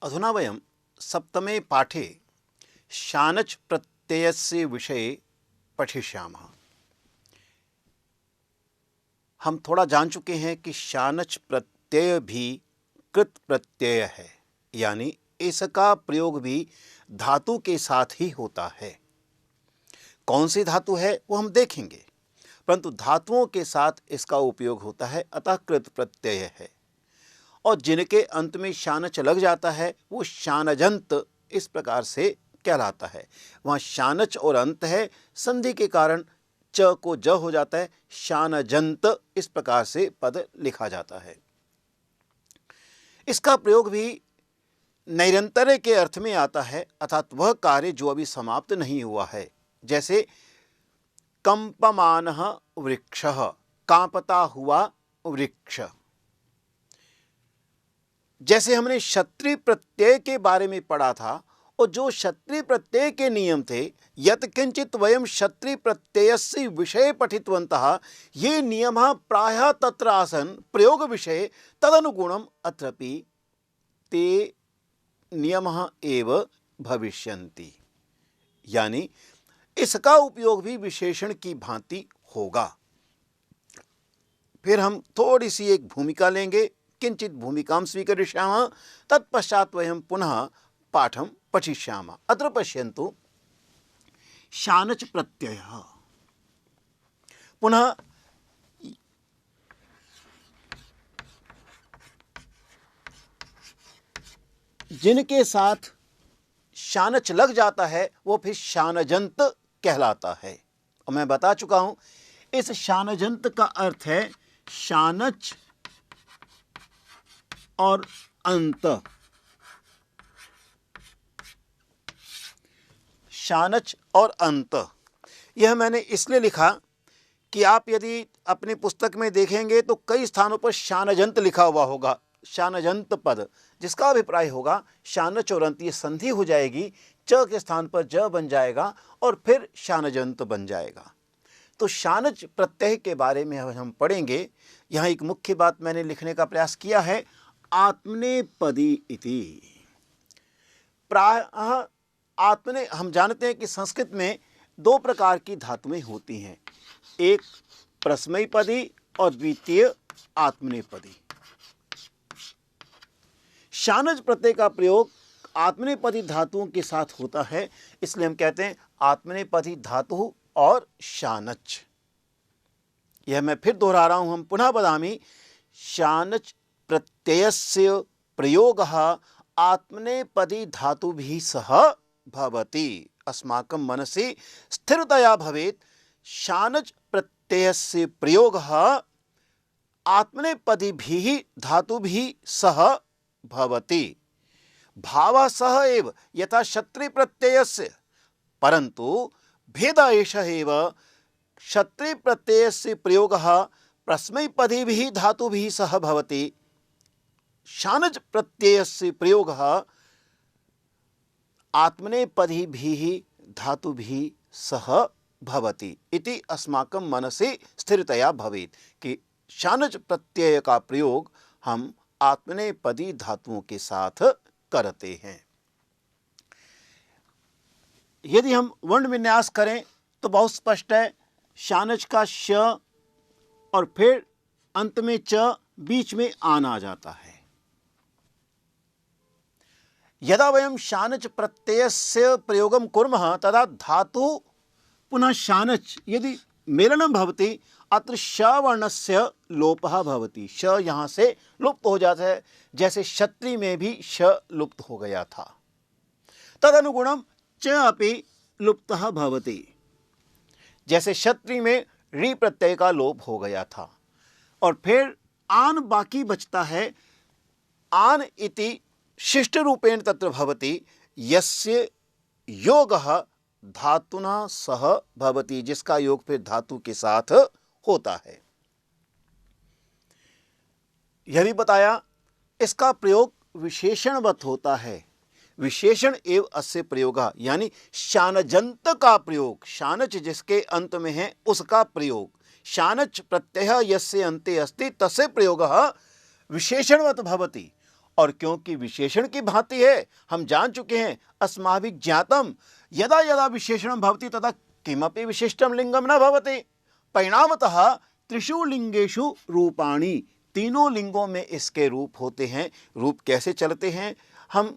अधुना वयं सप्तमे पाठे शानच् प्रत्ययस्य विषये पठिष्यामः। हम थोड़ा जान चुके हैं कि शानच् प्रत्यय भी कृत प्रत्यय है, यानी इसका प्रयोग भी धातु के साथ ही होता है। कौन सी धातु है वो हम देखेंगे, परंतु धातुओं के साथ इसका उपयोग होता है, अतः कृत प्रत्यय है। और जिनके अंत में शानच लग जाता है वो शानजंत इस प्रकार से कहलाता है। वहाँ शानच और अंत है, संधि के कारण च को ज हो जाता है, शानजंत इस प्रकार से पद लिखा जाता है। इसका प्रयोग भी नैरंतर्य के अर्थ में आता है, अर्थात वह कार्य जो अभी समाप्त नहीं हुआ है। जैसे कंपमानः वृक्षः, कांपता हुआ वृक्ष। जैसे हमने क्षत्रिय प्रत्यय के बारे में पढ़ा था, और जो क्षत्रिय प्रत्यय के नियम थे, यत् किंचित वयम क्षत्रिय प्रत्ययस्य विषये पठितवन्तः, ये नियमः प्रायः तत्र आसन् प्रयोग विषये, तदनुगुणम् अत्रापि ते नियमः एव भविष्यन्ति। यानी इसका उपयोग भी विशेषण की भांति होगा। फिर हम थोड़ी सी एक भूमिका लेंगे, किंचित भूमिकां स्वीकरिष्यामः, तत्पश्चात् वयं पुनः पाठं पठिष्यामः। अत्र पश्यन्तु, शानच् प्रत्ययः। पुनः जिनके साथ शानच लग जाता है वो फिर शानजंत कहलाता है। और मैं बता चुका हूं, इस शानजंत का अर्थ है शानच और अंत। शानच और अंत, यह मैंने इसलिए लिखा कि आप यदि अपनी पुस्तक में देखेंगे तो कई स्थानों पर शानजंत लिखा हुआ होगा, शानजंत पद, जिसका अभिप्राय होगा शानच और अंत, ये संधि हो जाएगी, च के स्थान पर ज बन जाएगा और फिर शानजंत बन जाएगा। तो शानच प्रत्यय के बारे में हम पढ़ेंगे। यहाँ एक मुख्य बात मैंने लिखने का प्रयास किया है, आत्मनेपदी इति। प्रायः आत्मने, हम जानते हैं कि संस्कृत में दो प्रकार की धातुएं होती हैं, एक प्रस्मयपदी और द्वितीय आत्मनेपदी। शानच प्रत्यय का प्रयोग आत्मनेपदी धातुओं के साथ होता है, इसलिए हम कहते हैं आत्मनेपदी धातु और शानच। यह मैं फिर दोहरा रहा हूं, हम पुनः वदामि, शानच प्रत्ययस्य प्रयोगः आत्मनेपदी धातुभिः सह भवति। अस्माकं मनसि स्थिरतया भवेत्, शानच प्रत्ययस्य प्रयोगः आत्मनेपदीभिः धातुभिः सह भवति। भावः सह एव यथा क्षत्रिय प्रत्ययस्य, परंतु भेद एषः एव, क्षत्रिय प्रत्ययस्य प्रयोगः प्रस्मैपदीभिः धातुभिः सह भवति, शानच प्रत्ययस्य प्रयोगः आत्मनेपदीभिः धातुभिः सह भवति इति अस्माकं मनसि स्थिरतया भवेत् कि शानच प्रत्यय का प्रयोग हम आत्मनेपदी धातुओं के साथ करते हैं। यदि हम वर्ण विन्यास करें तो बहुत स्पष्ट है, शानच का श और फिर अंत में च, बीच में आन आ जाता है। यदा वयं शानच प्रत्ययस्य प्रयोगं कुर्मः तदा धातु पुनः शानच यदि मेलनं भवति, अत्र श वर्णस्य लोपः भवति। श यहाँ से लुप्त हो जाता है, जैसे क्षत्रिय में भी श लुप्त हो गया था। तदनुगुणं च अपि लुप्तः भवति, जैसे क्षत्रिय में री प्रत्यय का लोप हो गया था। और फिर आन बाकी बचता है, आन इति शिष्ट रूपेण तत्र भवति, यस्य योगः धातुना सह भवति, जिसका योग फिर धातु के साथ होता है। यह भी बताया, इसका प्रयोग विशेषणवत होता है, विशेषण एव अस्य प्रयोगः, यानी शानजंत का प्रयोग, शानच जिसके अंत में है उसका प्रयोग, शानच प्रत्यय यस्य अन्ते अस्ति तस्य प्रयोगः विशेषणवत भवति। और क्योंकि विशेषण की भांति है, हम जान चुके हैं अस्माभिः ज्ञातम यदा यदा विशेषणं भवति तदा किमपि विशिष्टं लिंगम न भवति। परिणामतः त्रिषु लिंगेषु रूपाणि, तीनों लिंगों में इसके रूप होते हैं। रूप कैसे चलते हैं हम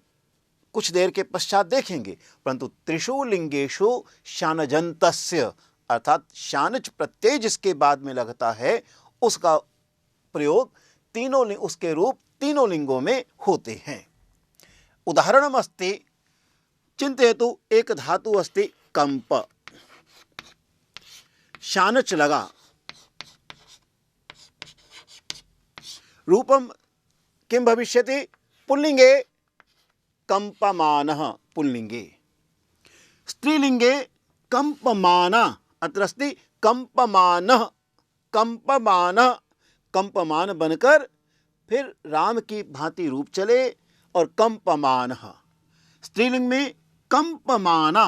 कुछ देर के पश्चात देखेंगे, परंतु त्रिषु लिंगेषु शानजन्तस्य अर्थात शानच प्रत्यय जिसके बाद में लगता है उसका प्रयोग तीनों उसके रूप तीनों लिंगों में होते हैं। उदाहरणम् अस्ति, चिन्तयतु एक धातु अस्ति कंप, शानच लगा, रूपम किं भविष्यति? पुल्लिंगे कंपमानः, पुल्लिंगे। स्त्रीलिंगे कंपमाना, अत्र अस्ति कंपमानः, कंपमानः, कंपमान बनकर फिर राम की भांति रूप चले और कंपमानः। स्त्रीलिंग में कंपमाना,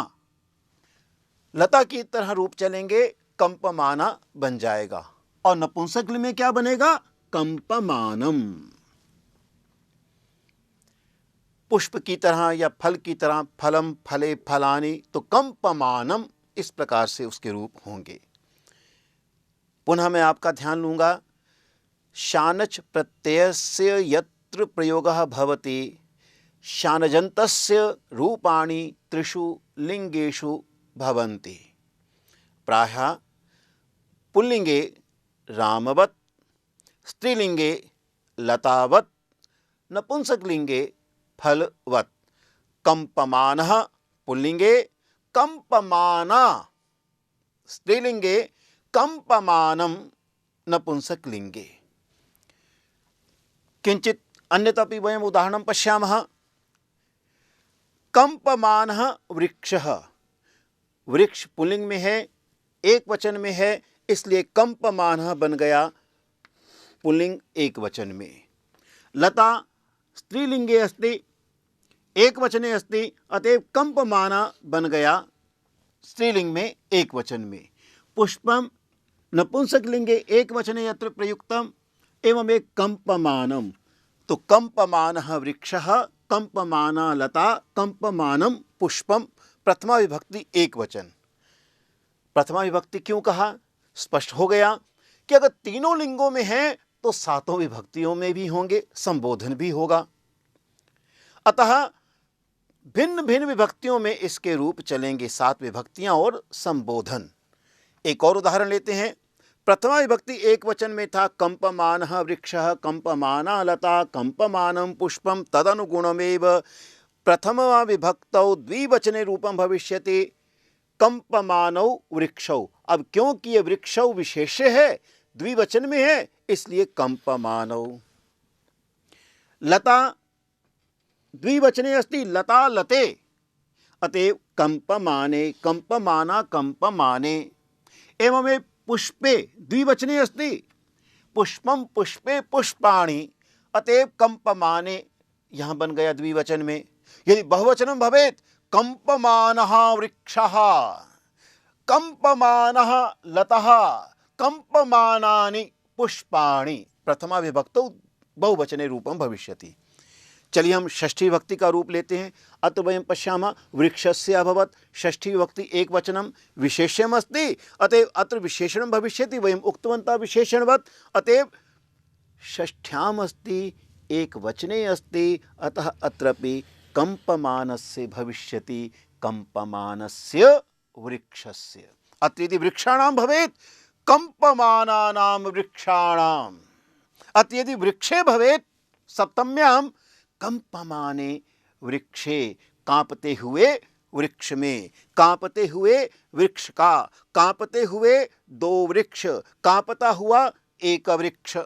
लता की तरह रूप चलेंगे, कंपमाना बन जाएगा। और नपुंसकलिंग में क्या बनेगा? कंपमानम। पुष्प की तरह या फल की तरह, फलम फले फलानि, तो कंपमानम, इस प्रकार से उसके रूप होंगे। पुनः मैं आपका ध्यान लूंगा, शानच प्रत्ययस्य यत्र प्रयोगः भवति शानजन्तस्य रूपाणि त्रिषु लिंगेषु भवन्ति। प्रायः पुल्लिंगे रामवत्, स्त्रीलिंगे लतावत्, नपुंसकलिंगे फलवत्। कंपमानः पुल्लिंगे, कंपमाना स्त्रीलिंगे, कंपमानम नपुंसकलिंगे। किंचित अन्यतपि वयम् उदाहरणं पश्यामः। कंपमानः वृक्षः, वृक्ष पुल्लिंग में है, एक वचन में है, इसलिए कंपमानः बन गया पुल्लिंग एक वचन में। लता स्त्रीलिंगे अस्ति, एक वचने अस्ति, अतएव कंपमाना बन गया स्त्रीलिंग में एक वचन में। पुष्पम नपुंसकलिंगे एक वचने यत्र प्रयुक्तम एवं एक कंपमानम, तो कंपमानः वृक्षः, कंपमाना लता, कंपमानम पुष्पम, प्रथमा विभक्ति एक वचन। प्रथमा विभक्ति क्यों कहा? स्पष्ट हो गया कि अगर तीनों लिंगों में है तो सातों विभक्तियों में भी होंगे, संबोधन भी होगा। अतः भिन्न भिन्न विभक्तियों में इसके रूप चलेंगे, 7 विभक्तियां और संबोधन। एक और उदाहरण लेते हैं। प्रथमा विभक्ति एक वचन में था कंपमानः वृक्षः, कंपमाना लता, कंपमानं पुष्पम, तदनुगुणमेव प्रथमा विभक्तौ द्विवचने रूपम भविष्यति कंपमानौ वृक्षौ। अब क्योंकि ये वृक्षौ विशेष्य है, द्विवचन में है, इसलिए कंपमानौ। लता द्विवचने अस्ति, लता लते, अतएव कंपमाने, कंपमाना कंपमाने। एवं पुष्पे द्विवचने अस्ति, पुष्पम पुष्पे पुष्पाणि, अतएव कंपमाने, यहां बन गया द्विवचन में। यदि बहुवचनं भवेत् कंपमानः वृक्षः, कंपमानः लतः, कंपमानानि पुष्पाणि, प्रथमा विभक्तौ बहुवचने रूपं भविष्यति। चलिए हम षष्ठी विभक्ति का रूप लेते हैं। अत्र वयं पश्यामः वृक्षस्य अभवत्, षष्ठी विभक्ति एक वचनं, विशेष्यम् अस्ति, अतएव अत्र विशेषणं भविष्यति। वयम् उक्तवन्तः विशेषणवत्, अतएव षष्ठ्याम् अस्ति, एक वचने अस्ति, अतः अत्रापि कंपमानस्य भविष्यति, कंपमानस्य वृक्षस्य। अत्र यदि वृक्षाणां भवेत् कंपमानानां वृक्षाणाम्, अत्र यदि वृक्षे भवेत् सप्तम्यां कंपमाने वृक्षे, कांपते हुए वृक्ष में, कांपते हुए वृक्ष का, कांपते हुए 2 वृक्ष, कांपता हुआ एक वृक्ष।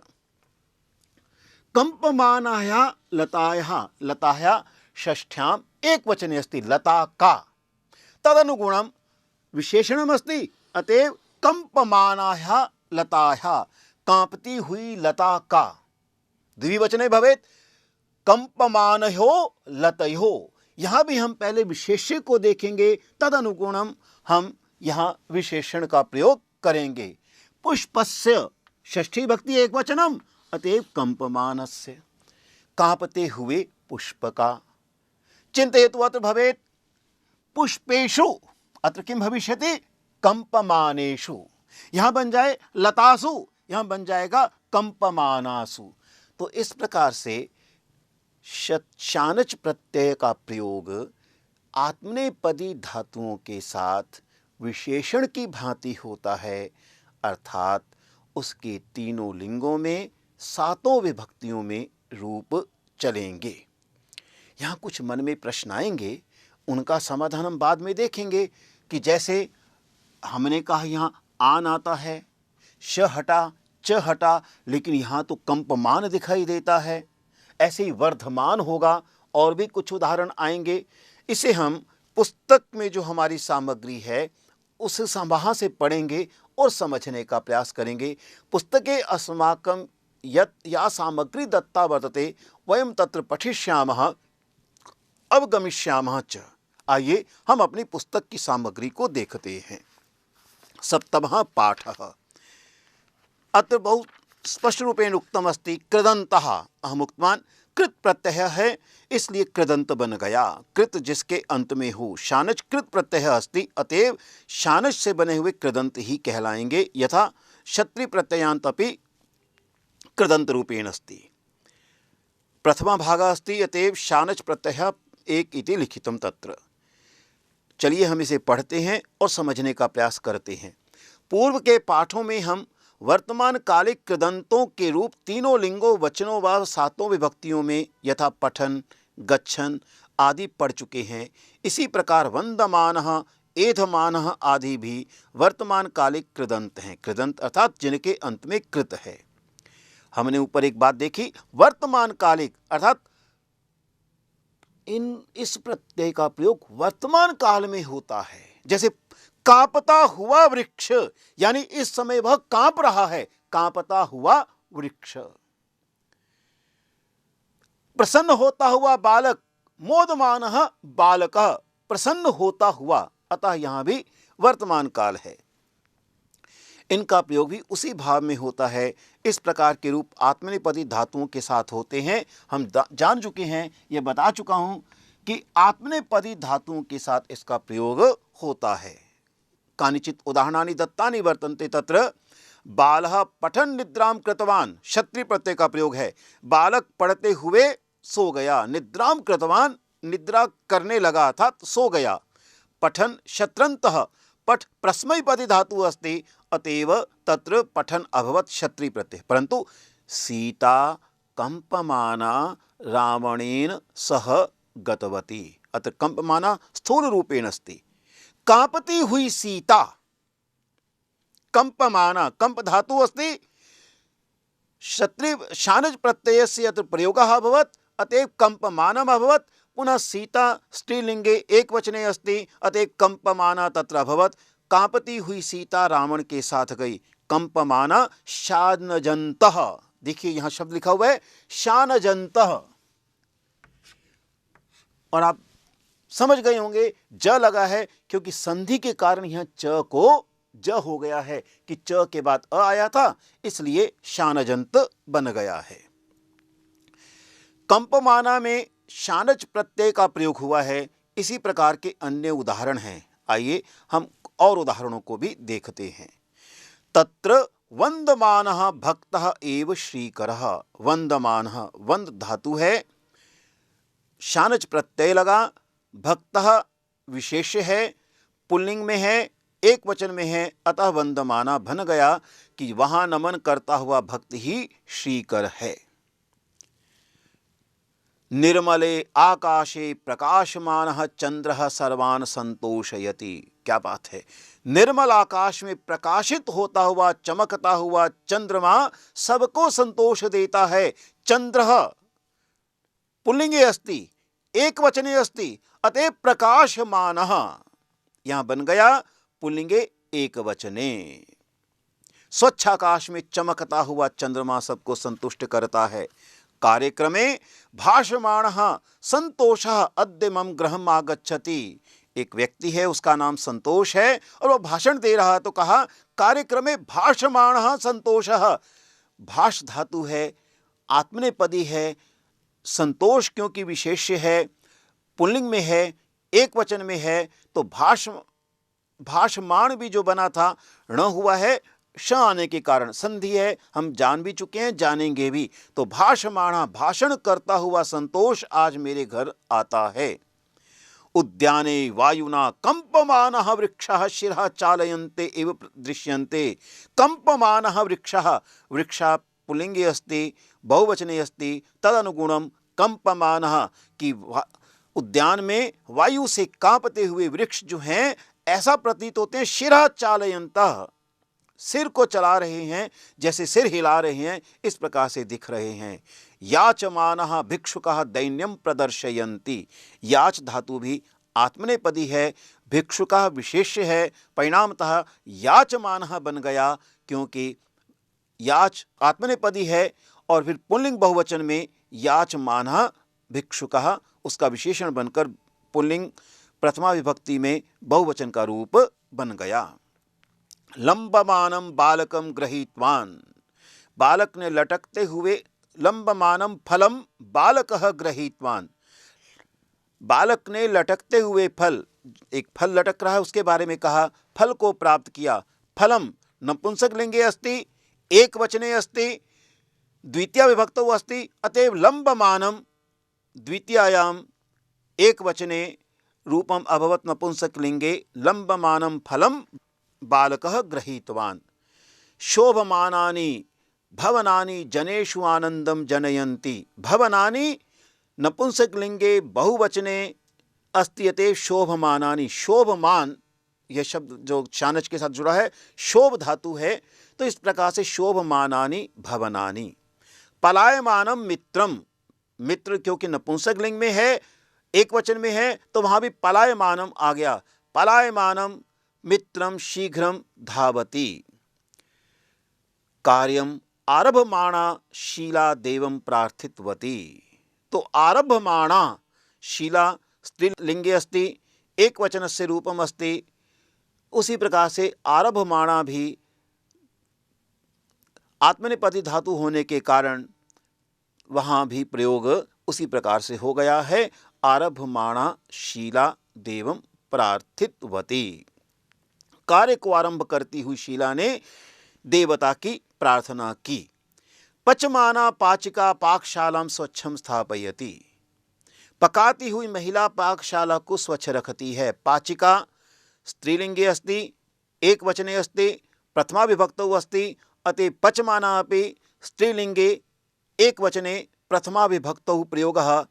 कंपमानाया लताया, लताया षष्ठ्याम एक वचने अस्ति, लता का, तदनुगुणम विशेषणम अस्ति, अतएव कंपमानाया लताया, कांपती हुई लता का। द्विवचने भवेत् कंपमानयो लतयो, यहां भी हम पहले विशेष्य को देखेंगे, तदनुगुणम हम यहां विशेषण का प्रयोग करेंगे। पुष्पस्य षष्ठी भक्ति एक वचनम, अतएव कंपमानस्य। कांपते हुए पुष्प का। चिंतयतु अत्र भवेत् पुष्पेषु, अत्र किम भविष्यति? कंपमानेषु। यहां बन जाए लतासु, यहां बन जाएगा कंपमानासु। तो इस प्रकार से शानच प्रत्यय का प्रयोग आत्मनेपदी धातुओं के साथ विशेषण की भांति होता है, अर्थात उसके तीनों लिंगों में सातों विभक्तियों में रूप चलेंगे। यहाँ कुछ मन में प्रश्न आएंगे, उनका समाधान हम बाद में देखेंगे कि जैसे हमने कहा यहाँ आन आता है, श हटा, च हटा, लेकिन यहाँ तो कंपमान दिखाई देता है। ऐसे ही वर्धमान होगा, और भी कुछ उदाहरण आएंगे। इसे हम पुस्तक में जो हमारी सामग्री है उस वहाँ से पढ़ेंगे और समझने का प्रयास करेंगे। पुस्तके अस्माकं यत् या सामग्री दत्ता वर्तते वयं तत्र पठिष्यामः अवगमिष्यामः च। आइए हम अपनी पुस्तक की सामग्री को देखते हैं। सप्तमः पाठः। अत्र बहुत स्पष्ट रूपेण उक्तम अस्ति कृदन्तः। अहम उक्तवान् कृत प्रत्यय है, इसलिए कृदंत बन गया। कृत जिसके अंत में हो, शानच कृत प्रत्यय अस्ति, अतएव शानच से बने हुए कृदंत ही कहलाएंगे। यथा क्षत्रि प्रत्ययांत अपि कृदंत रूपेण अस्ति। प्रथमा भागा अस्ति, अतएव शानच प्रत्यय एक इति लिखितम तत्र। चलिए हम इसे पढ़ते हैं और समझने का प्रयास करते हैं। पूर्व के पाठों में हम वर्तमान कालिक कृदंतों के रूप तीनों लिंगों, वचनों व सातों विभक्तियों में यथा पठन, गच्छन आदि पढ़ चुके हैं। इसी प्रकार वंदमानः, एधमानः आदि भी वर्तमान कालिक कृदंत हैं। कृदंत अर्थात जिनके अंत में कृत है। हमने ऊपर एक बात देखी, वर्तमान कालिक अर्थात इस प्रत्यय का प्रयोग वर्तमान काल में होता है। जैसे कांपता हुआ वृक्ष, यानी इस समय वह कांप रहा है, कांपता हुआ वृक्ष। प्रसन्न होता हुआ बालक, मोदमानः बालकः, प्रसन्न होता हुआ, अतः यहां भी वर्तमान काल है। इनका प्रयोग भी उसी भाव में होता है। इस प्रकार के रूप आत्मनेपदी धातुओं के साथ होते हैं। हम जान चुके हैं, यह बता चुका हूं कि आत्मनेपदी धातुओं के साथ इसका प्रयोग होता है। कानिचित उदाहरणानि दत्तानि वर्तन्ते तत्र। बालः पठन निद्राम कृतवान, क्षत्रि प्रत्यय का प्रयोग है। बालक पढ़ते हुए सो गया। निद्राम कृतवान, निद्रा करने लगा अर्थात सो गया। पठन शत्रन्तः, पठ प्रस्मैपदी धातु अस्ति, अतएव तत्र पठन अभवत क्षत्रि प्रत्यय। परंतु सीता कंपमाना रावणेन सह गतवती, अत्र कंपमाना स्थूल रूपेण अस्ति। कांपती हुई सीता, कंपमाना, कंप धातु अस्ति, क्षत्रि शानच प्रत्ययस्य अत्र प्रयोगः अभवत्, अतएव कंपमानम् अभवत्। पुनः सीता स्त्रीलिंगे एक वचने अस्ति, अतएव कंपमाना तत्र अभवत्। कांपती हुई सीता रावण के साथ गई। कंपमाना शानजन्तः, देखिए यहां शब्द लिखा हुआ है शानजन्तः, और आप समझ गए होंगे ज लगा है क्योंकि संधि के कारण यहां च को ज हो गया है कि च के बाद अ आया था, इसलिए शानजंत बन गया है। कंपमाना में शानच प्रत्यय का प्रयोग हुआ है। इसी प्रकार के अन्य उदाहरण हैं। आइए हम और उदाहरणों को भी देखते हैं। तत्र वंदमानः भक्तः एव श्रीकरः। वंदमानः, वंद धातु है, शानच प्रत्यय लगा, भक्तः विशेष्य है, पुल्लिंग में है, एक वचन में है, अतः वंदमाना बन गया कि वहां नमन करता हुआ भक्त ही श्रीकर है। निर्मले आकाशे प्रकाशमानः चंद्रः सर्वान् संतोषयति। क्या बात है, निर्मल आकाश में प्रकाशित होता हुआ, चमकता हुआ चंद्रमा सबको संतोष देता है। चंद्रः पुल्लिंगे अस्ति, एक वचने अस्ति, अतएव प्रकाशमानः यहां बन गया पुल्लिंगे एक वचने। स्वच्छ आकाश में चमकता हुआ चंद्रमा सबको संतुष्ट करता है। कार्यक्रमे भाषमाणः संतोषः अद्य मम गृहम् आगच्छति। एक व्यक्ति है, उसका नाम संतोष है और वह भाषण दे रहा, तो कहा कार्यक्रमे भाषमाणः संतोषः। भाष धातु है, आत्मनेपदी है, संतोष क्योंकि विशेष्य है, पुल्लिंग में है, एक वचन में है, तो भाषमाण भी जो बना था ण हुआ है श आने के कारण, संधि है, हम जान भी चुके हैं, जानेंगे भी। तो भाषमाणा, भाषण करता हुआ संतोष आज मेरे घर आता है। उद्याने वायुना कंपमानः वृक्षः शिरः चालयन्ते एव दृश्यन्ते। कंपमानः वृक्षः, वृक्षा पुल्लिंगे अस्ति, बहुवचने अस्ति, तदनुगुणम कंपमानः कि उद्यान में वायु से कांपते हुए वृक्ष जो हैं ऐसा प्रतीत होते हैं, शिरः चालयन्तः, सिर को चला रहे हैं, जैसे सिर हिला रहे हैं, इस प्रकार से दिख रहे हैं। याचमानः भिक्षुकः दैन्यम प्रदर्शयन्ति। याच धातु भी आत्मनेपदी है, भिक्षुकः विशेष्य है, परिणामतः याचमानः बन गया, क्योंकि याच आत्मनेपदी है और फिर पुल्लिंग बहुवचन में याचमानः भिक्षुकः उसका विशेषण बनकर पुल्लिंग प्रथमा विभक्ति में बहुवचन का रूप बन गया। लंबमानम बालकम गृहीतवान, बालक ने लटकते हुए, लंबमानम फलम बालकः गृहीतवान, बालक ने लटकते हुए फल, एक फल लटक रहा है उसके बारे में कहा, फल को प्राप्त किया। फलम नपुंसक लिंगे अस्ति, एक वचने अस्ति, द्वितीय विभक्तौ अस्ति, अतएव लंबमानम द्वितीयायाम एक वचने रूपम अभवत नपुंसक लिंगे, लंबमानम फलम बालकः गृहीतवान। शोभमानानि भवनानि जनेषु आनंदम जनयन्ति। भवनानि नपुंसक लिंगे बहुवचने अस्ति, अतएव शोभमानानि, शोभमान यह शब्द जो शानच के साथ जुड़ा है, शोभ धातु है, तो इस प्रकार से शोभमानानि भवनानि। पलायमानम मित्रम, मित्र क्योंकि नपुंसक लिंग में है, एक वचन में है, तो वहां भी पलायमानम आ गया। पलायमानम मित्रम शीघ्रम धावति। कार्यम आरभमाणा शीला देवं प्रार्थितवती। तो आरभमाणा शीला स्त्रीलिंगे अस्ति, एक वचनस्य रूपम अस्ति, उसी प्रकार से आरभमाणा भी आत्मनेपदी धातु होने के कारण वहां भी प्रयोग उसी प्रकार से हो गया है। आरभमाणा शीला देवं प्रार्थितवती। कार्य को आरंभ करती हुई शीला ने देवता की प्रार्थना की। पचमाना पाचिका पाकशालां स्वच्छम स्थापयति। पकाती हुई महिला पाकशाला को स्वच्छ रखती है। पाचिका स्त्रीलिंगे अस्ति, एक वचने अस्ति, प्रथमा विभक्तौ अस्ति, अतः पचमाना अपि स्त्रीलिंगे एक वचने प्रथमा विभक्तौ प्रयोगः।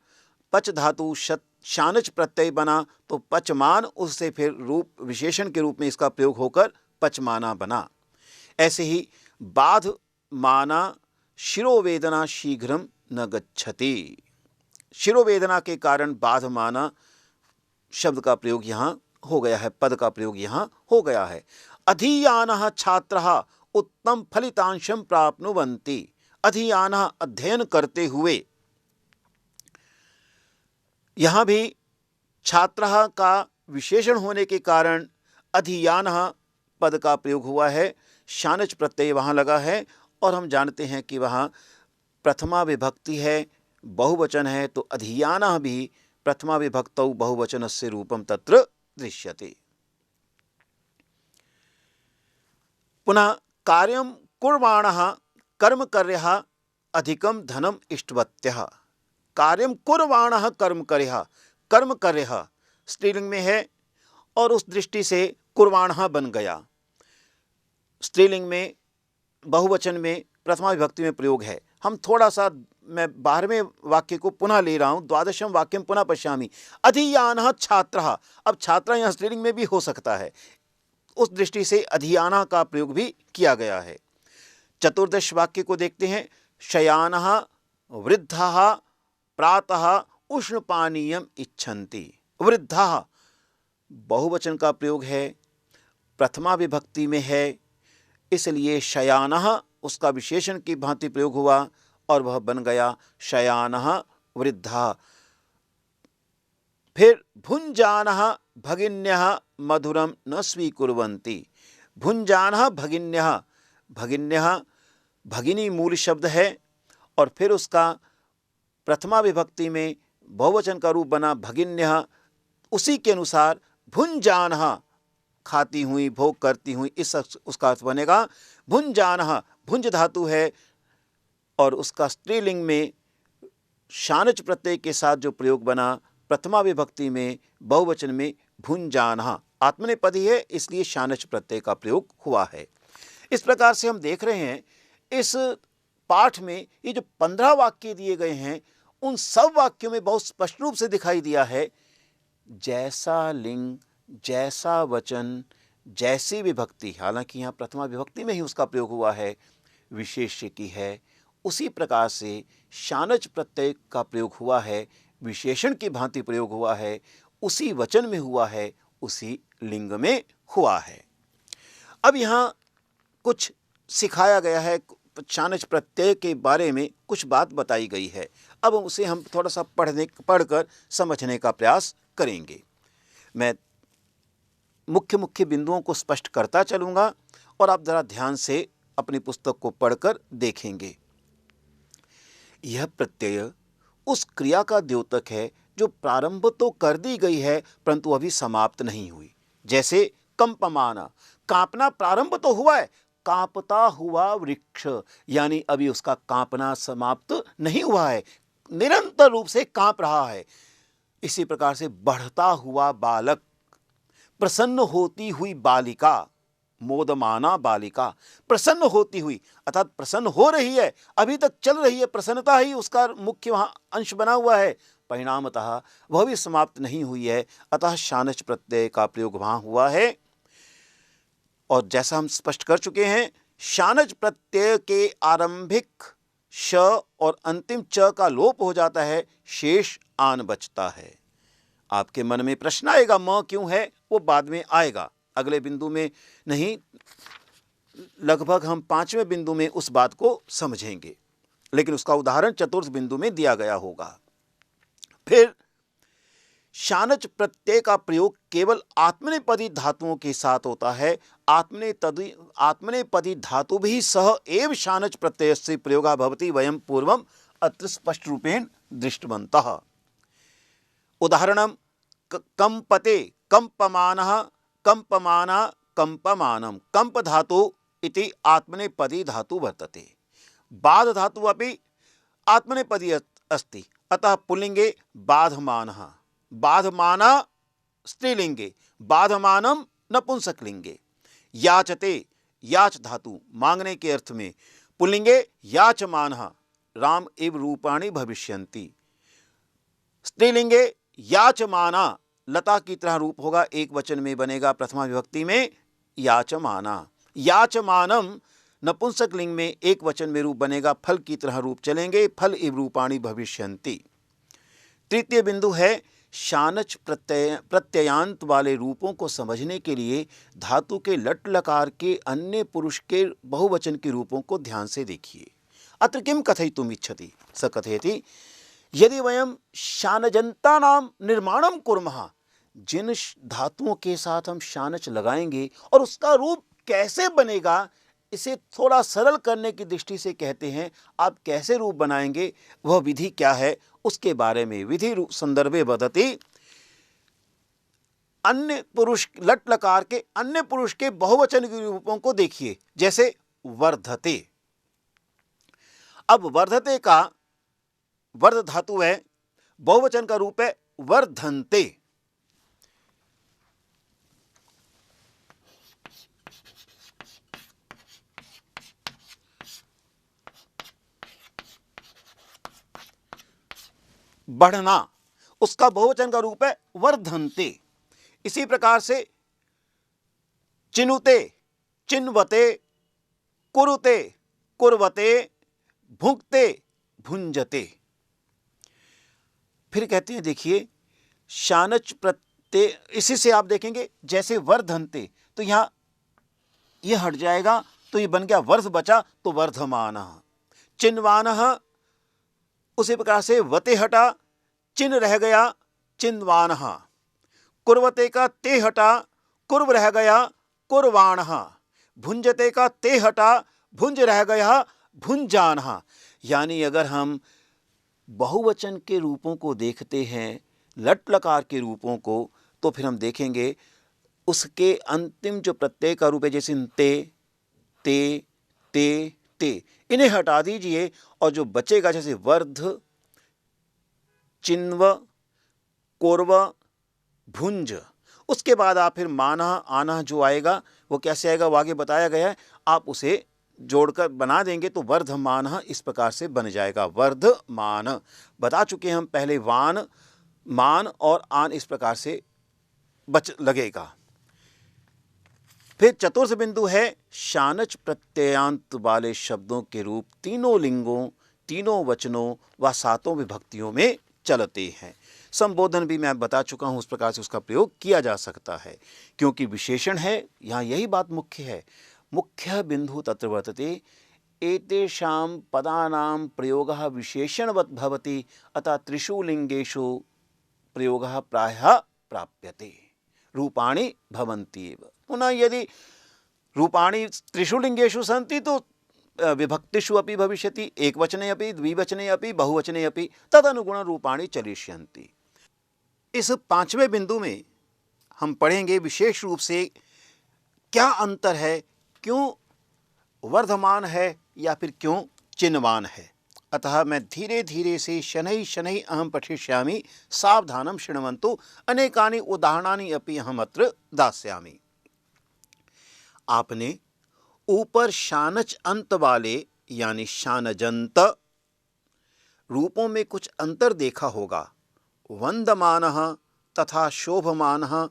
पच धातु शानच प्रत्यय बना, तो पचमान उससे फिर रूप विशेषण के रूप में इसका प्रयोग होकर पचमाना बना। ऐसे ही बाध माना शिरोवेदना शीघ्रम न गच्छति। शिरोवेदना के कारण बाध माना शब्द का प्रयोग यहाँ हो गया है, पद का प्रयोग यहाँ हो गया है। अधीयानः छात्रः उत्तम फलितांशं प्राप्नुवन्ति। अधीयानः अध्ययन करते हुए, यहाँ भी छात्रः का विशेषण होने के कारण अधीयानः पद का प्रयोग हुआ है, शानच प्रत्यय वहाँ लगा है, और हम जानते हैं कि वहाँ प्रथमा विभक्ति है, बहुवचन है, तो अधीयानः भी प्रथमा विभक्तौ बहुवचनस्य रूपम तत्र दृश्यते। पुनः कार्यं कुर्वाणः कर्मकर्यः अधिकं धनम इष्टवत्यः। कार्यं कुर्वाणः कर्मकर्यः, कर्मकर्यः स्त्रीलिंग में है और उस दृष्टि से कुर्वाणः बन गया। स्त्रीलिंग में बहुवचन में प्रथमा विभक्ति में प्रयोग है। हम थोड़ा सा, मैं 12वें वाक्य को पुनः ले रहा हूँ, द्वादशम वाक्यम पुनः पश्यामि। अधीयानः छात्रः, अब छात्र यहाँ स्त्रीलिंग में भी हो सकता है, उस दृष्टि से अधीयानः का प्रयोग भी किया गया है। चतुर्दश वाक्य को देखते हैं। शयानः वृद्धः प्रातः उष्णपानीयम इच्छन्ति। वृद्धः बहुवचन का प्रयोग है, प्रथमा विभक्ति में है, इसलिए शयानः उसका विशेषण की भांति प्रयोग हुआ और वह बन गया शयानः वृद्धः। फिर भुञ्जानः भगिन्यः मधुरम न स्वीकुर्वन्ति। भुञ्जानः भगिन्यः, भगिन्यः भगिनी मूल शब्द है और फिर उसका प्रथमा विभक्ति में बहुवचन का रूप बना भगिन्यः, उसी के अनुसार भुंजानः, खाती हुई, भोग करती हुई, इस उसका अर्थ बनेगा भुंजानः। भुंज धातु है और उसका स्त्रीलिंग में शानच प्रत्यय के साथ जो प्रयोग बना प्रथमा विभक्ति में बहुवचन में भुंजानः, आत्मनेपदी है, इसलिए शानच प्रत्यय का प्रयोग हुआ है। इस प्रकार से हम देख रहे हैं इस पाठ में ये जो 15 वाक्य दिए गए हैं उन सब वाक्यों में बहुत स्पष्ट रूप से दिखाई दिया है जैसा लिंग, जैसा वचन, जैसी विभक्ति, हालांकि यहाँ प्रथमा विभक्ति में ही उसका प्रयोग हुआ है, विशेष्य की है, उसी प्रकार से शानच प्रत्यय का प्रयोग हुआ है, विशेषण की भांति प्रयोग हुआ है, उसी वचन में हुआ है, उसी लिंग में हुआ है। अब यहाँ कुछ सिखाया गया है, शानच प्रत्यय के बारे में कुछ बात बताई गई है। अब उसे हम थोड़ा सा पढ़कर समझने का प्रयास करेंगे। मैं मुख्य बिंदुओं को स्पष्ट करता चलूँगा और आप ज़रा ध्यान से अपनी पुस्तक को पढ़कर देखेंगे। यह प्रत्यय उस क्रिया का द्योतक है जो प्रारंभ तो कर दी गई है परंतु अभी समाप्त नहीं हुई। जैसे कंपमाना, कांपना प्रारंभ तो हुआ है, कांपता हुआ वृक्ष, यानी अभी उसका कांपना समाप्त नहीं हुआ है, निरंतर रूप से कांप रहा है। इसी प्रकार से बढ़ता हुआ बालक, प्रसन्न होती हुई बालिका, मोदमाना बालिका, प्रसन्न होती हुई अर्थात प्रसन्न हो रही है, अभी तक चल रही है, प्रसन्नता ही उसका मुख्य वहाँ अंश बना हुआ है, परिणामतः वह भी समाप्त नहीं हुई है, अतः शानच प्रत्यय का प्रयोग वहाँ हुआ है। और जैसा हम स्पष्ट कर चुके हैं, शानच प्रत्यय के आरंभिक श और अंतिम च का लोप हो जाता है, शेष आन बचता है। आपके मन में प्रश्न आएगा म क्यों है, वो बाद में आएगा, अगले बिंदु में नहीं, लगभग हम 5वें बिंदु में उस बात को समझेंगे, लेकिन उसका उदाहरण चतुर्थ बिंदु में दिया गया होगा। फिर शानच प्रत्यय का प्रयोग केवल आत्मनेपदी धातुओं के साथ होता है। आत्मनेपदी धातु भी सह एव शानच प्रत्यय से प्रयोगा भवति वयम पूर्वम अत्र स्पष्ट रूपेण दृष्टवन्तः। उदाहरणम कंपते, कंपमानः, कंपमाना, कंपमानम। कंप धातु इति आत्मनेपदी धातु वर्तते। बाध धातु अपि आत्मनेपदी अस्ति, अतः पुल्लिंगे बाधमानः, बाधमाना स्त्रीलिंगे, बाधमानम नपुंसकलिंगे। याचते, याच धातु मांगने के अर्थ में, पुल्लिंगे याचमानः, राम एव रूपाणि भविष्यन्ति। स्त्रीलिंगे याचमाना, लता की तरह रूप होगा, एक वचन में बनेगा, प्रथमा विभक्ति में याचमाना। याचमानम नपुंसकलिंग में एक वचन में रूप बनेगा, फल की तरह रूप चलेंगे, फल एव रूपाणि भविष्यन्ति। तृतीय बिंदु है शानच प्रत्ययांत वाले रूपों को समझने के लिए धातु के लट लकार के अन्य पुरुष के बहुवचन के रूपों को ध्यान से देखिए। अत्र किम कथयितुम् इच्छति, स कथयति यदि वयम शानजन्तानां निर्माणं कुर्मः, जिन धातुओं के साथ हम शानच लगाएंगे और उसका रूप कैसे बनेगा, इसे थोड़ा सरल करने की दृष्टि से कहते हैं। आप कैसे रूप बनाएंगे, वह विधि क्या है, उसके बारे में विधि रूप संदर्भे वदति। अन्य पुरुष, लट लकार के अन्य पुरुष के बहुवचन के रूपों को देखिए, जैसे वर्धते। अब वर्धते का वर्ध धातु है, बहुवचन का रूप है वर्धन्ते। बढ़ना, उसका बहुवचन का रूप है वर्धन्ते। इसी प्रकार से चिनुते, चिन्वते, कुरुते, कुर्वते, भुंक्ते, भुंजते। फिर कहते हैं, देखिए शानच प्रत्यय, इसी से आप देखेंगे जैसे वर्धन्ते, तो यहां यह हट जाएगा, तो ये बन गया वर्ध बचा, तो वर्धमानः। चिन्वानः, उसी प्रकार से वते हटा, चिन्ह रह गया, चिन्वानः। कुर्वते का ते हटा, कुर्व रह गया, कुर्वाणः। भुंजते का ते हटा, भुंज रह गया, भुंजानः। यानी अगर हम बहुवचन के रूपों को देखते हैं, लट लकार के रूपों को, तो फिर हम देखेंगे उसके अंतिम जो प्रत्यय का रूप है, जैसे ते, ते, ते, ते, इन्हें हटा दीजिए और जो बचेगा जैसे वर्ध, चिन्व, कोर्व, भुंज, उसके बाद आप फिर माना आना जो आएगा वो कैसे आएगा वो आगे बताया गया है, आप उसे जोड़कर बना देंगे तो वर्धमान इस प्रकार से बन जाएगा। वर्धमान बता चुके हैं हम पहले, वान, मान और आन इस प्रकार से बच लगेगा। फिर चतुर्थ बिंदु है शानच प्रत्ययांत वाले शब्दों के रूप तीनों लिंगों, तीनों वचनों व सातों विभक्तियों में चलते हैं। संबोधन भी मैं बता चुका हूं, उस प्रकार से उसका प्रयोग किया जा सकता है। क्योंकि विशेषण है, यहाँ यही बात मुख्य है। मुख्य बिंदु तत्र वर्तते एतेषां पदानां प्रयोगः विशेषणवत् भवति, अतः त्रिषु लिंगेषु प्रयोगः प्रायः प्राप्यते। रूपाणि भवन्ति एव। पुनः यदि रूपाणि त्रिषु लिंगेषु सन्ति तो विभक्तिषु अपि भविष्यति, एकवचने अपि, द्विवचने अपि, बहुवचने अपि, तदनुगुणं रूपाणि चलिष्यन्ति। इस पांचवें बिंदु में हम पढ़ेंगे विशेष रूप से क्या अंतर है, क्यों वर्धमान है या फिर क्यों चिन्हवान है। अतः मैं धीरे धीरे से शनैः शनैः अहं पठिष्यामि, सावधानं शृण्वन्तु, अनेकानि उदाहरणानि अपि अहम् अत्र दास्यामि। आपने ऊपर शानच अंत वाले यानी शानजंत रूपों में कुछ अंतर देखा होगा। वंदमानः तथा शोभमानः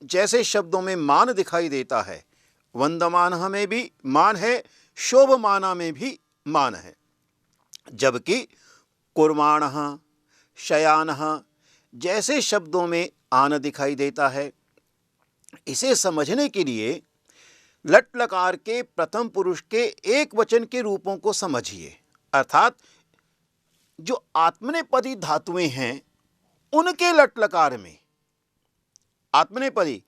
जैसे शब्दों में मान दिखाई देता है, वंदमानः में भी मान है, शोभमाना में भी मान है। जबकि कुर्माणः, शयानः जैसे शब्दों में आन दिखाई देता है। इसे समझने के लिए लट लकार के प्रथम पुरुष के एक वचन के रूपों को समझिए, अर्थात जो आत्मनेपदी धातुएं हैं उनके लट लकार में आत्मनेपदी,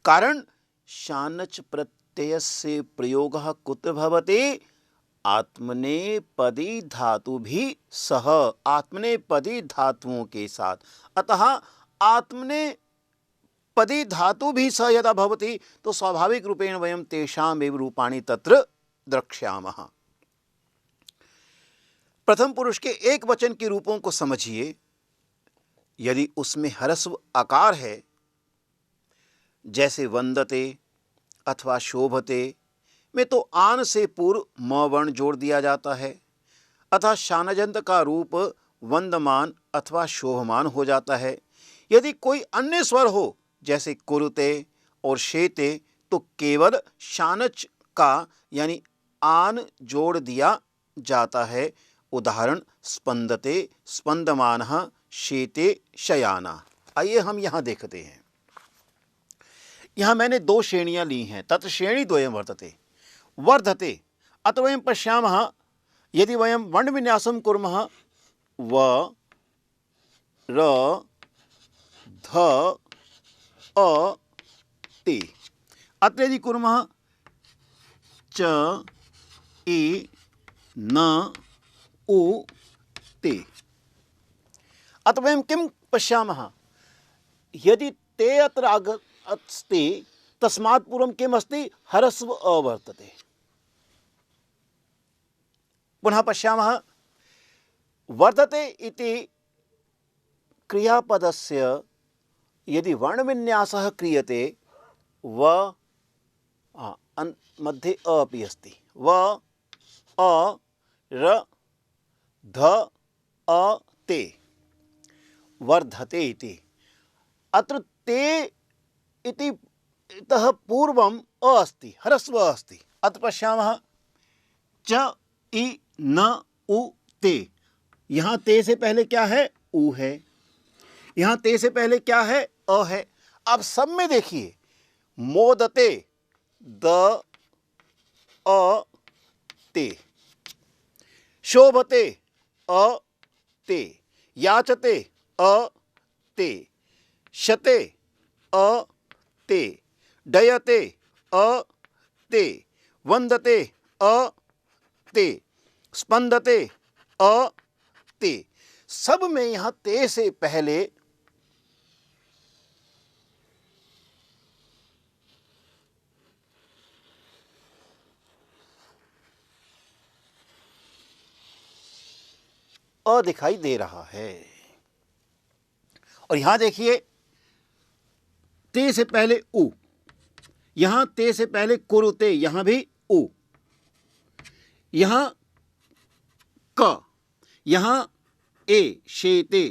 कारण शानच प्रत्ययस्य प्रयोगः कुत्र भवति, आत्मनेपदी धातु भी सह, आत्मनेपदी धातुओं के साथ। अतः आत्मनेपदी धातु भी सह यदा भवति तो स्वाभाविक रूपेण वयं तेषाम् एव रूपाणि तत्र द्रक्ष्यामः। प्रथम पुरुष के एक वचन के रूपों को समझिए। यदि उसमें ह्रस्व आकार है, जैसे वंदते अथवा शोभते में तो आन से पूर्व म वर्ण जोड़ दिया जाता है, अतः शानजंत का रूप वंदमान अथवा शोभमान हो जाता है। यदि कोई अन्य स्वर हो जैसे कुरुते और शेते तो केवल शानच का यानी आन जोड़ दिया जाता है। उदाहरण स्पंदते, स्पंदमानः, शेते, शयाना। आइए हम यहाँ देखते हैं। यहाँ मैंने दो श्रेणियाँ ली हैं, तत्र श्रेणी द्वयं वर्तते। वर्धते अत्र वयं पश्यामः, यदि वयं वर्णविन्यासं कुर्मः व र ध अ ते, अत्र यदि कुर्मः च इ न उ ते, अत्र वयं किं पश्यामः, यदि ते अत्र अस्ति तस्मात् पूर्वं किम् अस्ति, ह्रस्व अ वर्तते। पुनः पश्यामः, वर्धते इति क्रियापदस्य यदि वर्णविन्यासः क्रियते व मध्ये अ अपि अस्ति, व अ र ध अ ते, वर्धते इति। अत्र ते इति इतः पूर्वम् अ अस्ति, ह्रस्व अस्ति। अत्र पश्यामः च इ न उ ते, यहाँ ते से पहले क्या है, उ है, यहाँ ते से पहले क्या है, अ है। अब सब में देखिए, मोदते द अ ते, शोभते अ ते, याचते अ ते, शते अ ते, डयते अ ते, वंदते अ ते, स्पंदते अ ते, सब में यहां ते से पहले अ दिखाई दे रहा है। और यहां देखिए ते से पहले उ, यहां ते से पहले कुरुते, यहां भी उ, यहां क, यहां ए शेते,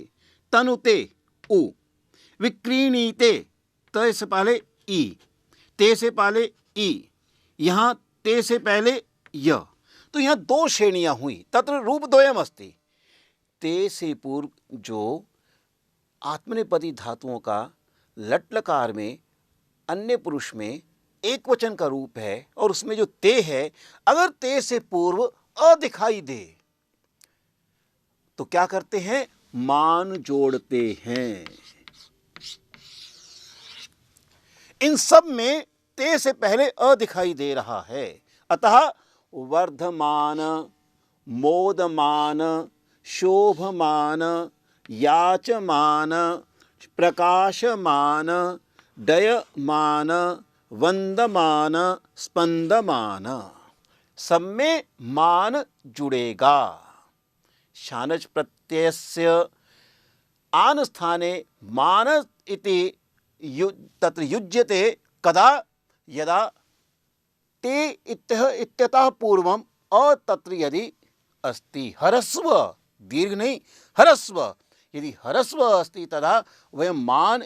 तनुते उ, विक्रीणीते त से पहले ई, ते से पहले ई, यहां ते से पहले य। तो यहां दो श्रेणियां हुई। तत्र रूप द्वयम अस्ति। ते से पूर्व जो आत्मनेपदी धातुओं का लट लकार में अन्य पुरुष में एक वचन का रूप है और उसमें जो ते है, अगर ते से पूर्व अ दिखाई दे तो क्या करते हैं? मान जोड़ते हैं। इन सब में ते से पहले अ दिखाई दे रहा है। अतः वर्धमान, मोदमान, शोभमान, याचमान, प्रकाशमान, डयमान, वंदमान, स्पंदमान, सब में मान जुड़ेगा। शानच प्रत्ययस्य आन स्थाने मान इति तत्र युज्यते कदा? यदा ते इत्यतः पूर्वम अ तत्र यदि अस्ति। ह्रस्व, दीर्घ नहीं, ह्रस्व, यदि ह्रस्व अस्ति तदा वयं मान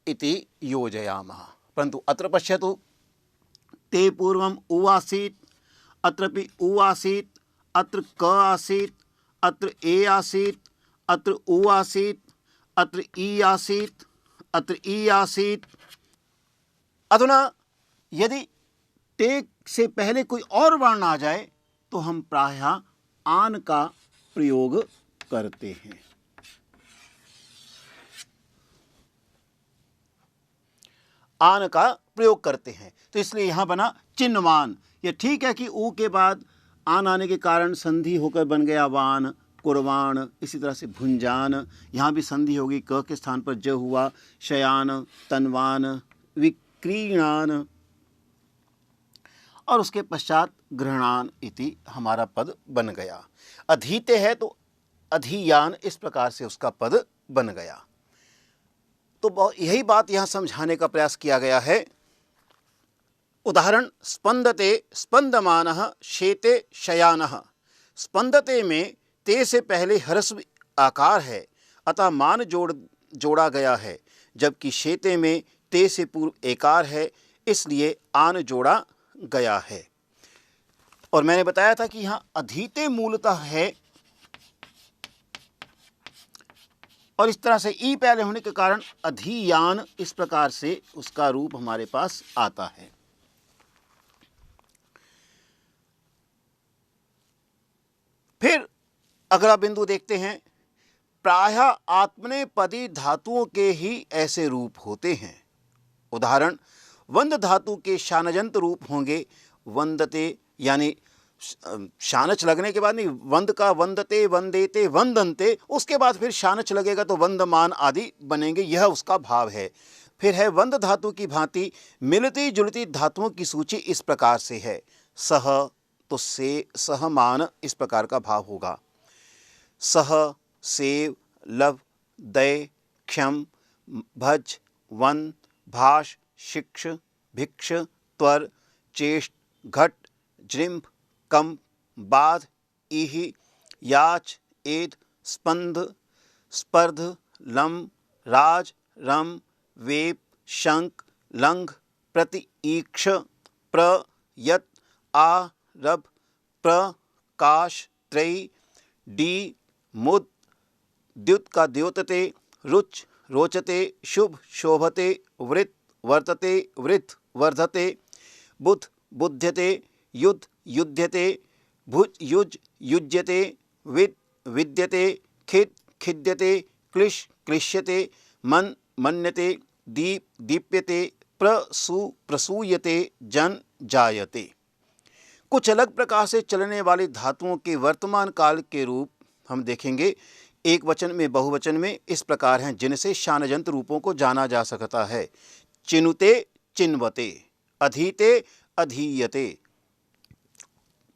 इति योजयामः। परंतु अत्र पश्यतु, ते पूर्वम उ आसीत्, अत्रपि उ आसीत्, अत्र क आसीत्, अत्र ए आसीत्, अत्र उ आसीत्, अत्र ई आसीत्, अत्र ई आसीत्। अधुना यदि ते से पहले कोई और वर्ण आ जाए तो हम प्रायः आन का प्रयोग करते हैं। आन का प्रयोग करते हैं। तो इसलिए यहां बना चिन्हवान। यह ठीक है कि ऊ के बाद आन आने के कारण संधि होकर बन गया वान, कुर्वाण। इसी तरह से भुंजान, यहाँ भी संधि होगी, क के स्थान पर ज हुआ। शयान, तनवान, विक्रीणान, और उसके पश्चात गृहणान इति हमारा पद बन गया। अधीते है तो अधियान, इस प्रकार से उसका पद बन गया। तो यही बात यहाँ समझाने का प्रयास किया गया है। उदाहरण, स्पंदते स्पंदमानः शेते शयानः। स्पंदते में ते से पहले ह्रस्व आकार है, अतः मान जोड़ा गया है, जबकि शेते में ते से पूर्व एकार है, इसलिए आन जोड़ा गया है। और मैंने बताया था कि यहाँ अधीते मूलतः है और इस तरह से ई पहले होने के कारण अधियान, इस प्रकार से उसका रूप हमारे पास आता है। फिर अगला बिंदु देखते हैं। प्रायः आत्मनेपदी धातुओं के ही ऐसे रूप होते हैं। उदाहरण, वंद धातु के शानजंत रूप होंगे वंदते, यानी शानच लगने के बाद नहीं, वंद का वंदते, वंदेते, वंदनते, उसके बाद फिर शानच लगेगा तो वंदमान आदि बनेंगे, यह उसका भाव है। फिर है वंद धातु की भांति मिलती जुलती धातुओं की सूची इस प्रकार से है। सह तो से, सहमान, इस प्रकार का भाव होगा। सह, सेव, लव, दय, क्षम, भज, वन, भाष, शिक्ष, भिक्ष, त्वर, चेष्ट, घट, जृंभ, कम, बाध, इहि, याच, एद, स्पंद, स्पर्ध, लम, राज, रम, वेप, शंक, लंघ, प्रति, ईक्ष, प्र, यत, आ, रभ, प्र, काश, त्रयी, डी, मुद, द्युत का द्योतते, रुच, रोचते, शुभ, शोभते, वृत, वर्तते, वृथ, वर्धते, बुध, बुध्यते, युद्ध, युध्यते, भुज, युज, युज्यते, विद, विद्यते, खिद, खिद्यते, क्लिश, क्लिश्यते, मन, मन्यते, दीप, दीप्यते, प्रसू, प्रसूयते, जन, जायते। कुछ अलग प्रकार से चलने वाली धातुओं के वर्तमान काल के रूप हम देखेंगे एक वचन में, बहुवचन में इस प्रकार हैं जिनसे शानजंत रूपों को जाना जा सकता है। चिनुते चिन्वते, अधीते अधीयते,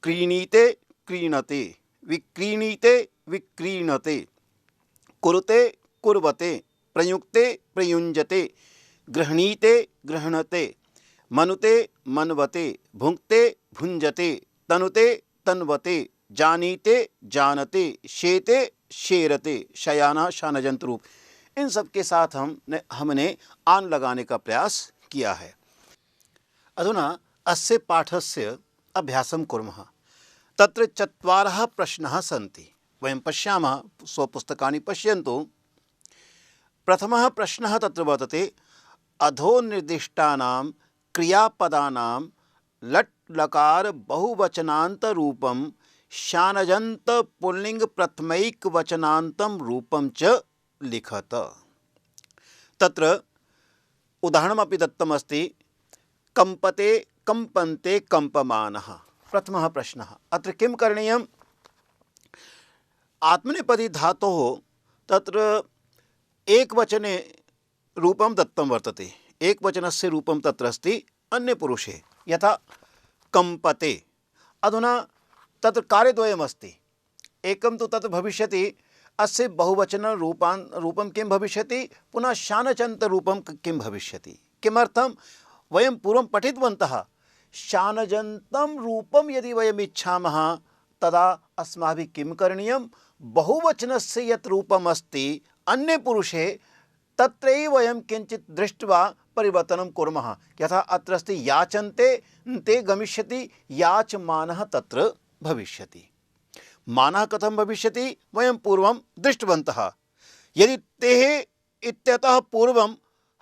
क्रीणीते क्रीणते, विक्रीणीते विक्रीणते, कुरुते कुर्वते, प्रयुक्ते प्रयुञ्जते, गृह्णीते गृह्णते, मनुते मन्वते, भुङ्क्ते भुञ्जते, तनुते तन्वते, जानीते जानते, शेते शेरते, शयाना शानजंत रूप। इन सब के साथ हमने आन लगाने का प्रयास किया है। अधुना अस्य पाठस्य अभ्यासं कुर्मः। तत्र चत्वारः प्रश्नाः सन्ति। वयं पश्यामः, स्वपुस्तकानि पश्यन्तु। प्रथमः प्रश्नः तत्र वर्तते, अधोनिर्दिष्टानां क्रियापदानां लट् लकार बहुवचनान्त रूपं शानजन्त पुल्लिंग प्रथमैक वचनान्तं रूपं च लिखत। तत्र उदाहरणमपि दत्तमस्ति। कंपते कंपन्ते कंपमानः प्रथमः प्रश्नः। अत्र किं करणीयम्? आत्मनेपदी धातोः तत्र एकवचने रूपं दत्तं वर्तते। एकवचनस्य रूपं तत्र अस्ति अन्यपुरुषे, यथा कंपते। अधुना तत्र कार्यद्वयमस्ति। एकं तु तत् भविष्यति, अस्य बहुवचनरूपं किं भविष्यति, पुनः शानचन्तरूपं किं भविष्यति। किमर्थं? वयं पूर्वं पठितवन्तः, शानजन्तं रूपं यदि वयम् इच्छामः तदा अस्माभिः किं करणीयं? बहुवचनस्य यत् रूपम् अस्ति अन्यपुरुषे, तत्रैव वयं किञ्चित् दृष्ट्वा परिवर्तनं कुर्मः। यथा अत्र अस्ति याचन्ते, ते गमिष्यति, याचमानः तत्र भविष्यति। मानः कथं भविष्यति? वयं पूर्वं दृष्टवन्तः। यदि तेः इत्यतः पूर्वं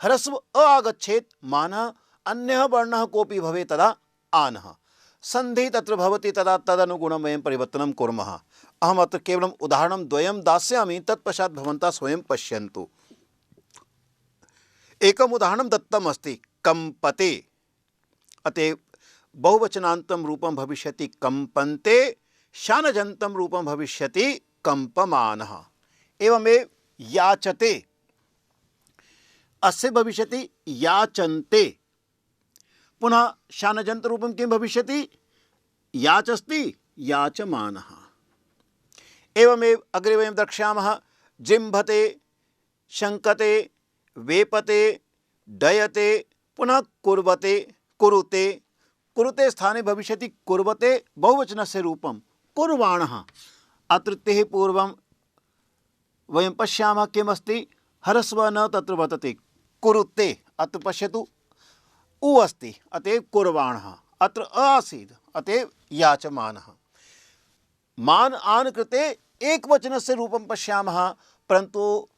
ह्रस्व अ आगच्छेत्, मानः अन्यः वर्णः कोऽपि भवेत्, तदा आनः। सन्धि तत्र भवति, तदा तदनुगुणं वयं परिवर्तनं कुर्मः। अहम् अत्र केवलम् उदाहरणं द्वयं दास्यामि, तत्पश्चात् भवन्तः स्वयं पश्यन्तु। एकम् उदाहरणं दत्तम् अस्ति, कंपते। अतः बहुवचनान्तं रूपं भविष्यति कंपन्ते, शानजन्तं रूपं भविष्यति कंपमानः। एवमेव याचते, अस्य भविष्यति याचन्ते। पुनः शानजन्त रूपं किं भविष्यति? याचस्ति, याचमानः। एवमेव अग्रे वयं द्रक्ष्यामः, जिम्भते, शङ्कते, वेपते, डयते, पुनः कुर्वते, कुरुते। कुरुते स्थाने भविष्यति कुर्वते बहुवचनस्य रूपं कुर्वाणः। अत्र तेः पूर्वं वयं पश्यामः किमस्ति, ह्रस्व न तत्र वर्तते, कुरुते। अत्र पश्यतु उ अस्ति, अतएव कुर्वाणः। अत्र अ आसीत्, अतएव याचमानः। मान आन कृते एकवचनस्य रूपं पश्यामः, परन्तु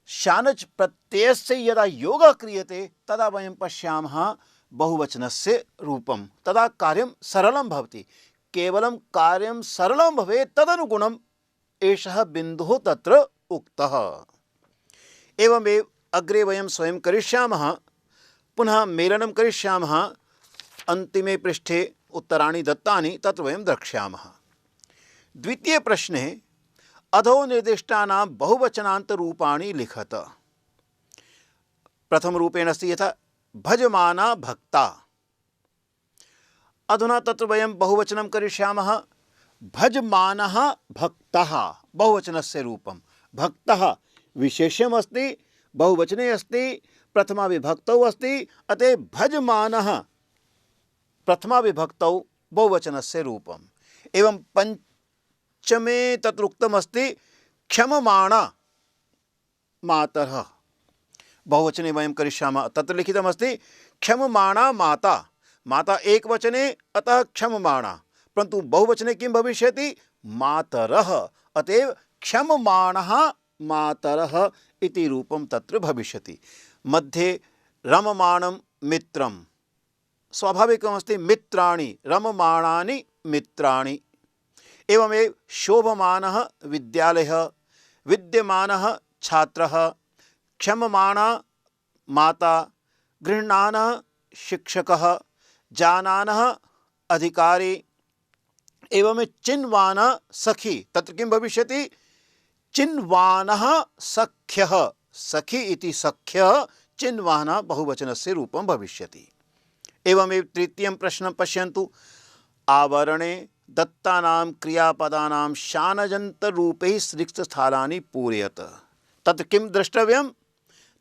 शानच् प्रत्ययस्य यदा योगः क्रियते तदा वयं पश्यामः बहुवचनस्य रूपं। तदा कार्यं सरलं भवति। केवलं कार्यं सरलं भवेत्, तदनुगुणम् एषः बिन्दुः तत्र उक्तः। एवमेव अग्रे वयं स्वयं करिष्यामः, पुनः मेलनं करिष्यामः। अन्तिमे पृष्ठे उत्तराणि दत्तानि, तत्र वयं द्रक्ष्यामः। द्वितीय प्रश्ने अधो निर्दिष्टानां बहुवचनान्तरूपाणि लिखत। प्रथमरूपेण अस्ति यथा भजमाना भक्ता। अधुना तत्र वयं बहुवचनं करिष्यामः। भजमानः भक्तः बहुवचनस्य रूपं। भक्तः विशेष्यम् अस्ति, बहुवचने अस्ति, प्रथमा विभक्तौ अस्ति, अतः भजमानः प्रथमा विभक्तौ बहुवचनस्य रूपम्। एवं पंचमे तत्र उक्तमस्ति क्षममाणा मातरः। बहुवचने वयं करिष्यामः, तत्र लिखितमस्ति क्षममाणा माता। माता एकवचने, अतः क्षममाणा, परन्तु बहुवचने किं भविष्यति? मातरः। अतएव क्षममाणः मातरः इति रूपं तत्र भविष्यति। मध्ये रममाणं मित्रं, स्वाभाविकमस्ति मित्राणि, रममाणानि मित्राणि। एवमेव शोभमानः विद्यालयः, विद्यमानः छात्रः, क्षममाणा माता, गृह्णानः शिक्षकः, जानानः अधिकारी। एवं चिन्वाना सखी। तत्र किं भविष्यति? चिन्वानः सख्यः, सखी इति सख्यः चिन्वानः बहुवचनस्य रूपं भविष्यति। एवमेव तृतीयं प्रश्नं पश्यन्तु। आवरणे दत्तानां क्रियापदानां शानजन्तरूपैः सृक्तस्थानानि पूरयत। तत्र किं द्रष्टव्यं?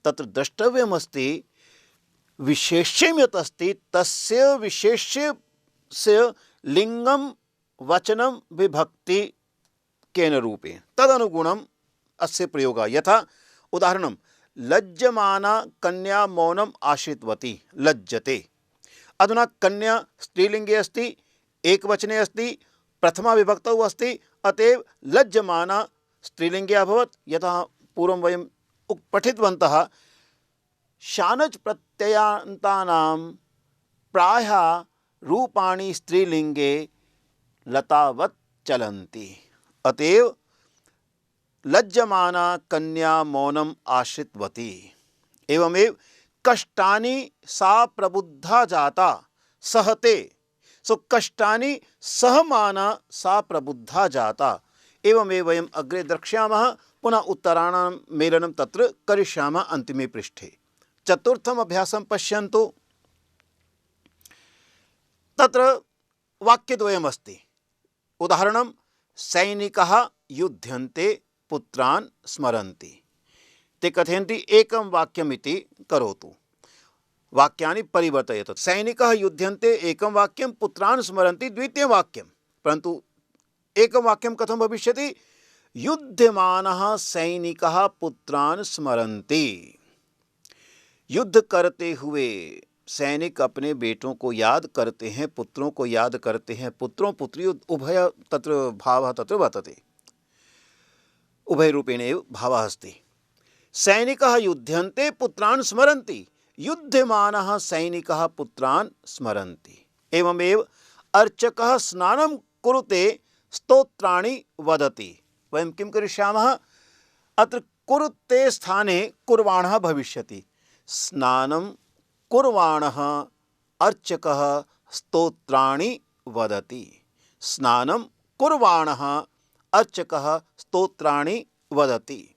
तत्र द्रष्टव्यमस्ति विशेष्यं यत् अस्ति तस्य विशेष्यस्य लिङ्गं वचनं विभक्ति केन रूपेण तदनुगुणम् अस्य प्रयोगः। यथा उदाहरणं लज्जमाना कन्या मौनम् आश्रितवती लज्जते। अधुना कन्या स्त्रीलिङ्गे अस्ति, एकवचने अस्ति, प्रथमा विभक्तौ अस्ति, अतएव लज्जमाना स्त्रीलिङ्गे अभवत्। यथा पूर्वं वयं पठितवन्तः शानच् प्रत्ययान्तानां प्रायः रूपाणि स्त्रीलिङ्गे लतावत् चलन्ति। अतएव लज्जमाना कन्या मौनम् आश्रितवती। एवमेव कष्टानि सा प्रबुद्धा जाता सहते। सो कष्टानि सहमाना सा प्रबुद्धा जाता। एवमेव वयम् अग्रे द्रक्ष्यामः। पुनः उत्तराणां मेलनं तत्र करिष्यामः अन्तिमे पृष्ठे। चतुर्थम् अभ्यासं पश्यन्तु। तत्र वाक्यद्वयमस्ति। उदाहरणं सैनिकाः युध्यन्ते पुत्रान् स्मरन्ति। ते कथयन्ति एकं वाक्यमिति करोतु। वाक्यानि परिवर्तयतु। सैनिकाः युध्यन्ते एकं वाक्यं, पुत्रान् स्मरन्ति द्वितीयं वाक्यं। परन्तु एकं वाक्यं कथं भविष्यति? युध्यमानः सैनिकाः पुत्रान् स्मरन्ति। युद्ध करते हुए सैनिक अपने बेटों को याद करते हैं, पुत्रों को याद करते हैं। पुत्रों पुत्र्योः उभय तत्र भावः तत्र वर्तते। उभयरूपेण एव भावः अस्ति। सैनिकाः युध्यन्ते पुत्रान् स्मरन्ति, युध्यमानः सैनिकाः पुत्रान् स्मरन्ति। एवमेव अर्चकः स्नानं कुरुते स्तोत्राणि वदति। वयं किं करिष्यामः? अत्र कुरुते स्थाने कुर्वाणः भविष्यति। स्नानं कुर्वाणः अर्चकः स्तोत्राणि वदति। स्नानं कुर्वाणः अर्चकः स्तोत्राणि वदति।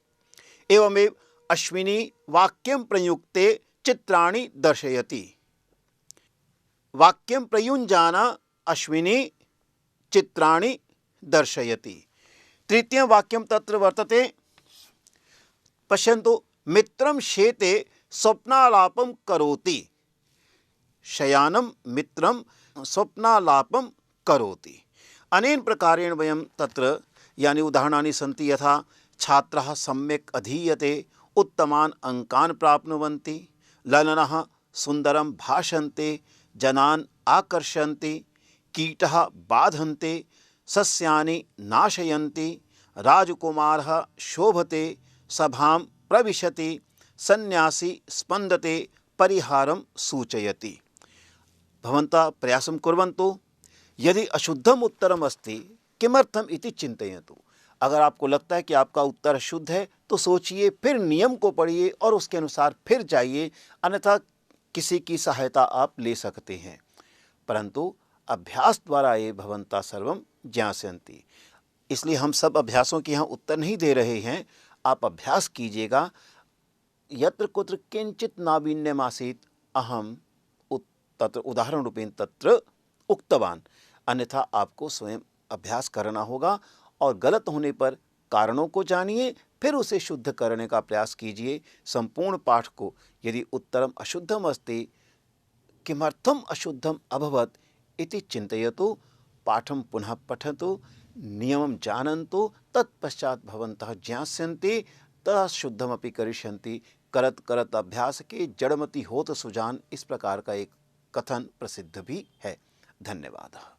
एवमेव अश्विनी वाक्यं प्रयुक्ते चित्राणि दर्शयति। वाक्यं प्रयुञ्जाना अश्विनी चित्राणि दर्शयति। तृतीयं वाक्यं तत्र वर्तते। पश्यन्तु। मित्रं शेते स्वप्नालापं करोति। शयानं मित्रं स्वप्नालापं करोति। अनेन प्रकारेण वयं तत्र यानि उदाहरणानि सन्ति। यथा छात्राः सम्यक् अधीयते, उत्तमान् अंकान् प्राप्नुवन्ति, ललनः सुन्दरं भाषन्ते, जनान् आकर्षन्ति, कीटः बाधन्ते, सस्यानि नाशयन्ति, राजकुमारः शोभते, सभां प्रविशति, सन्यासी स्पन्दते, परिहारं सूचयति। भवन्तः प्रयासं कुर्वन्तु। यदि अशुद्धम् उत्तरम् अस्ति किमर्थम् इति चिन्तयतु। अगर आपको लगता है कि आपका उत्तर शुद्ध है तो सोचिए, फिर नियम को पढ़िए और उसके अनुसार फिर जाइए, अन्यथा किसी की सहायता आप ले सकते हैं। परंतु अभ्यास द्वारा ये भवन्तः सर्वं ज्ञास्यन्ति। इसलिए हम सब अभ्यासों के यहाँ उत्तर नहीं दे रहे हैं। आप अभ्यास कीजिएगा। यत्र कुत्र किंचित नावीन्यमासीत् अहम तत्र उदाहरण रूपेण तत्र उक्तवान। अन्यथा आपको स्वयं अभ्यास करना होगा और गलत होने पर कारणों को जानिए, फिर उसे शुद्ध करने का प्रयास कीजिए। संपूर्ण पाठ को यदि उत्तरम अशुद्धम अस्ति किमर्थम अशुद्धम अभवत् इति चिन्तयतु। पाठं पुनः पठतु, नियमं जानन्तु, तत्पश्चात् भवन्तः ज्ञास्यन्ति, तदा शुद्धमपि करिष्यन्ति। करत करत अभ्यास के जड़मति होत सुजान, इस प्रकार का एक कथन प्रसिद्ध भी है। धन्यवाद।